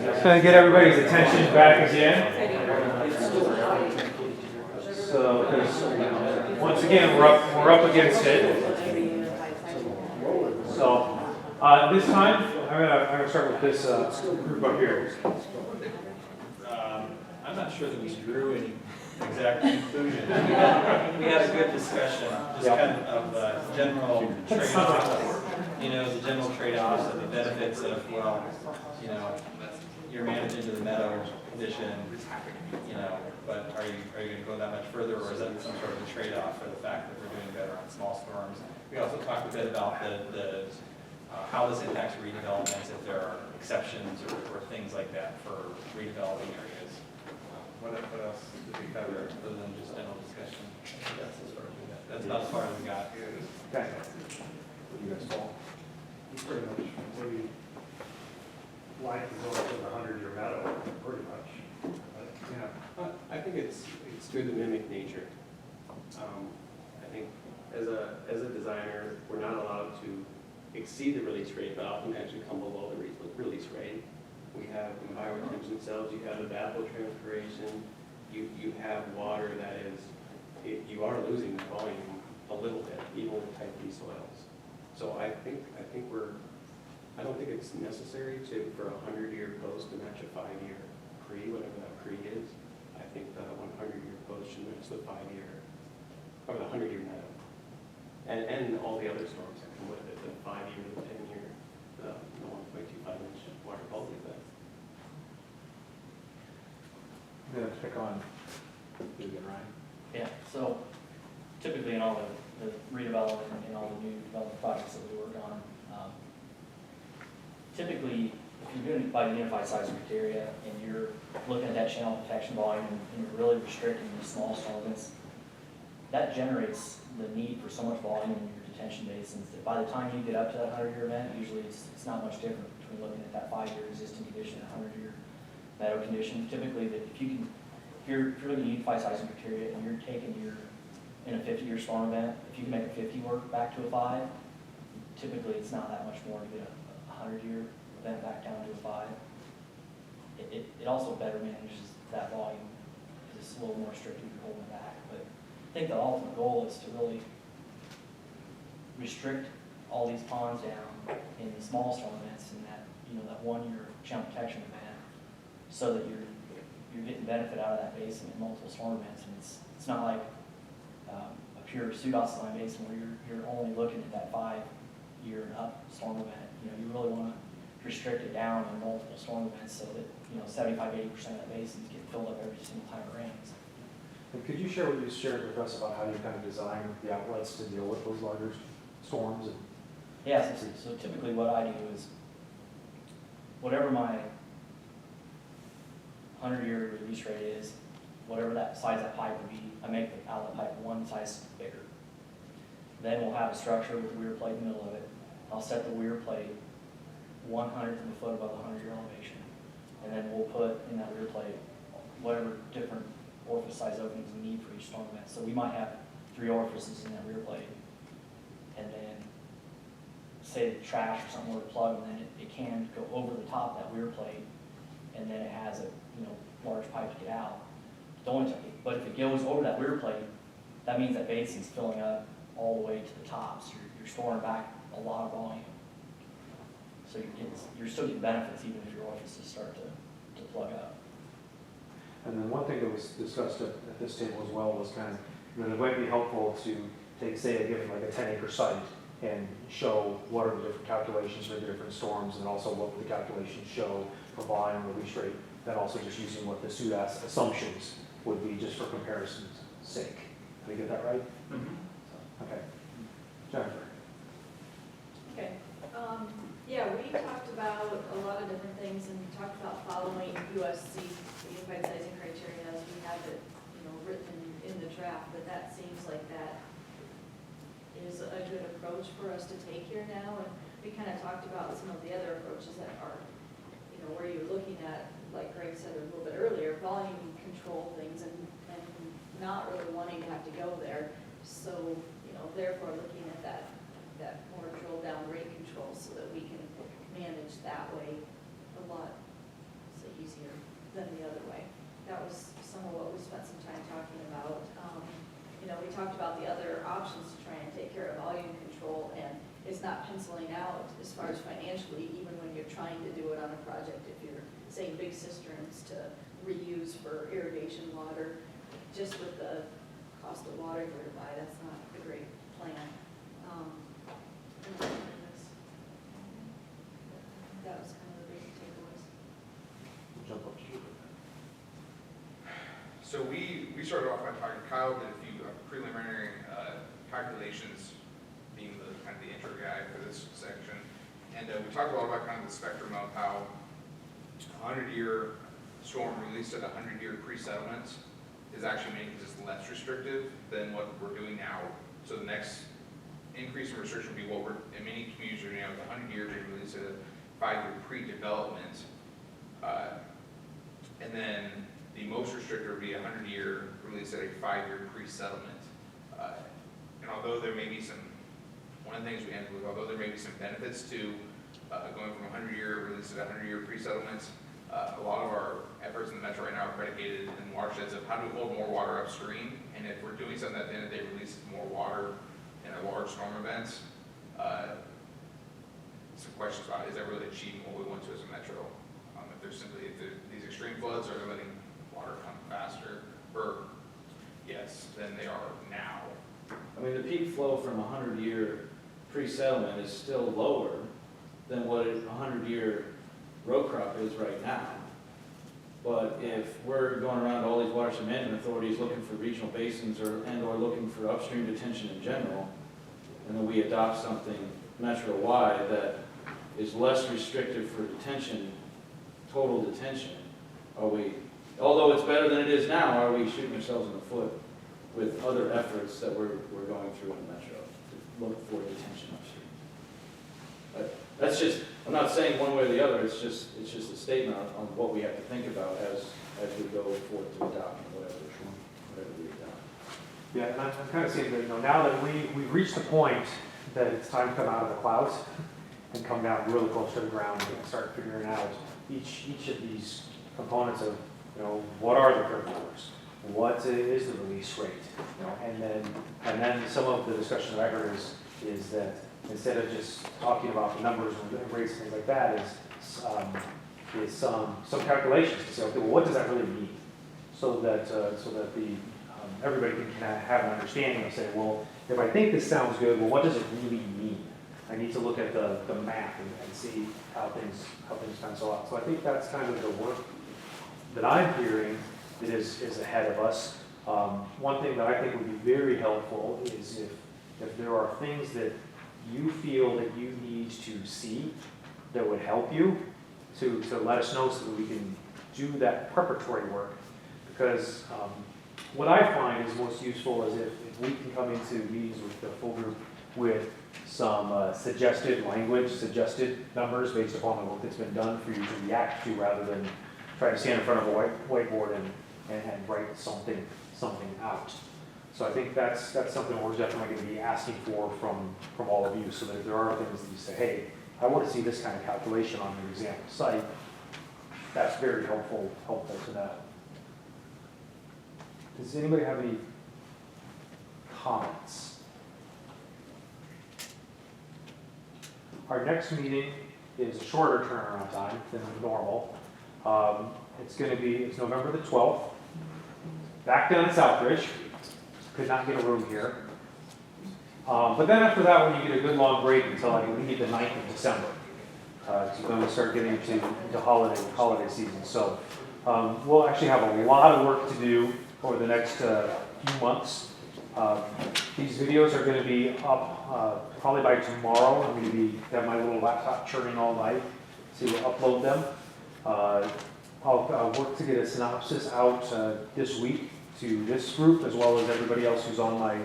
Going to get everybody's attention back again. So, because once again, we're up against it. So, this time, I'm gonna start with this group up here. I'm not sure that we drew any exact conclusions. We had a good discussion, just kind of general trade-offs. You know, the general trade-offs of the benefits of, well, you know, you're managed into the meadow condition, you know, but are you going to go that much further, or is that some sort of a trade-off for the fact that we're doing better on small storms? We also talked a bit about the how this impacts redevelopments, if there are exceptions or things like that for redeveloping areas. What else did we cover other than just general discussion? That's about as far as we got. Okay. What do you guys call? Pretty much, we like to go to the 100-year meadow, pretty much. Yeah, I think it's good to mimic nature. I think as a designer, we're not allowed to exceed the release rate, but often actually come below the release rate. We have environment retention cells, you have evapotranspiration, you have water that is, you are losing the volume a little bit, even with type B soils. So I don't think it's necessary for a 100-year post to match a 5-year pre, whatever that pre is. I think the 100-year post should match the 5-year, or the 100-year meadow. And all the other storms that come with it, the 5-year, the 10-year, the 1.25-inch water quality event. I'm going to pick on you again, Ryan. Yeah, so typically in all the redevelopment and all the new development projects that we work on, typically if you're doing it by the unified size criteria and you're looking at that channel protection volume and you're really restricting the small storm events, that generates the need for so much volume in your detention basins that by the time you get up to that 100-year event, usually it's not much different between looking at that 5-year existing condition and 100-year meadow condition. Typically, that if you're looking at unified sizing criteria and you're taking in a 50-year storm event, if you can make a 50 work back to a 5, typically it's not that much more to get a 100-year event back down to a 5. It also better manages that volume because it's a little more restrictive, you're holding it back. But I think the ultimate goal is to really restrict all these ponds down in the small storm events in that, you know, that 1-year channel protection event, so that you're getting benefit out of that basin in multiple storm events. And it's not like a pure pseudo-saline basin where you're only looking at that 5-year and up storm event. You know, you really want to restrict it down in multiple storm events so that, you know, 75–80% of that basin is getting filled up every single time it rains. And could you share what you shared with us about how you kind of design the outlets to deal with those larger storms? Yeah, so typically what I do is whatever my 100-year release rate is, whatever that size of that pipe would be, I make the outlet pipe one size bigger. Then we'll have a structure with a weir plate in the middle of it. I'll set the weir plate 1/100th of a foot above the 100-year elevation. And then we'll put in that weir plate whatever different orifice size openings we need for each storm event. So we might have 3 orifices in that weir plate. And then say the trash or something were to plug, and then it can go over the top of that weir plate, and then it has a large pipe to get out. But if it goes over that weir plate, that means that basin's filling up all the way to the top, so you're storing back a lot of volume. So you're still getting benefits even if your orifices start to plug up. And then one thing that was discussed at this table as well was kind of, it might be helpful to take, say, a given like a 10-acre site and show what are the different calculations for the different storms, and also what the calculations show for volume, release rate, then also just using what the SUDAS assumptions would be just for comparison's sake. Did I get that right? Mm-hmm. Okay. Jennifer. Okay. Yeah, we talked about a lot of different things, and we talked about following USC, the Unified Sizing Criteria, as we have it, written in the draft. But that seems like that is a good approach for us to take here now. And we kind of talked about some of the other approaches that are, where you're looking at, like Greg said a little bit earlier, volume control things and not really wanting to have to go there. So, therefore looking at that more drilled down rate control so that we can manage that way a lot as far as financially, even when you're trying to do it on a project, if you're saying big cisterns to reuse for irrigation water, just with the cost of water here to buy, that's not a great plan. That was kind of the big takeaways. Jump up to you. So we started off by talking, Kyle did a few preliminary calculations, being the kind of the intro guy for this section. And we talked a lot about kind of the spectrum of how a 100-year storm released at a 100-year pre-settlement is actually making this less restrictive than what we're doing now. So the next increase in restriction would be what we're, in many communities are now, the 100 years they release at a 5-year pre-development. And then the most restrictive would be a 100-year release at a 5-year pre-settlement. And although there may be some, one of the things we ended with, although there may be some benefits to going from a 100-year release to a 100-year pre-settlement, a lot of our efforts in the metro right now are predicated in watersheds of how do we hold more water upstream, and if we're doing something at the end of the day releases more water in a large storm event, some questions about is that really achieving what we want to as a metro? If there's simply, these extreme floods are letting water come faster, or yes, than they are now. I mean, the peak flow from a 100-year pre-settlement is still lower than what a 100-year row crop is right now. But if we're going around all these watershed management authorities looking for regional basins or looking for upstream detention in general, and then we adopt something metro-wide that is less restrictive for detention, total detention, are we, although it's better than it is now, are we shooting ourselves in the foot with other efforts that we're going through in the metro to look for detention upstream? But that's just, I'm not saying one way or the other, it's just a statement on what we have to think about as we go forward to adopting whatever we adopt. Yeah, and I'm kind of seeing that, now that we've reached the point that it's time to come out of the clouds and come down really close to the ground and start figuring out each of these components of, what are the curve numbers? What is the release rate? And then some of the discussion that I heard is that instead of just talking about the numbers and rates and things like that, is some calculations to say, okay, well, what does that really mean? So that everybody can have an understanding and say, well, if I think this sounds good, well, what does it really mean? I need to look at the math and see how things pencil out. So I think that's kind of the work that I'm hearing that is ahead of us. One thing that I think would be very helpful is if there are things that you feel that you need to see that would help you, to let us know so that we can do that preparatory work. Because what I find is most useful is if we can come into meetings with the full group with some suggested language, suggested numbers based upon the work that's been done for you to react to, rather than try to stand in front of a whiteboard and write something out. So I think that's something we're definitely going to be asking for from all of you, so that if there are things that you say, hey, I want to see this kind of calculation on your example site, that's very helpful to that. Does anybody have any comments? Our next meeting is a shorter turnaround time than normal. It's November the 12th. Back down in Southbridge. Could not get a room here. But then after that one, you get a good long break until I believe the 9th of December. So then we start getting into holiday season. So we'll actually have a lot of work to do over the next few months. These videos are going to be up probably by tomorrow. I'm going to have my little laptop churning all night to upload them. I'll work to get a synopsis out this week to this group, as well as everybody else who's on my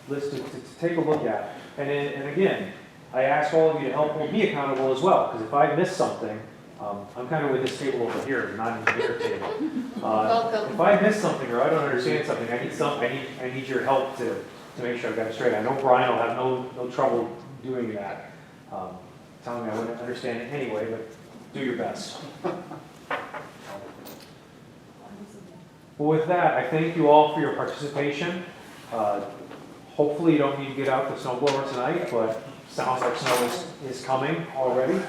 list to take a look at. And again, I ask all of you to help hold me accountable as well, because if I miss something, I'm kind of with this table over here, not in the bigger table. If I miss something or I don't understand something, I need your help to make sure I've got it straight. I know Brian will have no trouble doing that, telling me I wouldn't understand it anyway, but do your best. Well, with that, I thank you all for your participation. Hopefully you don't need to get out the snowblower tonight, but sounds like snow is coming already.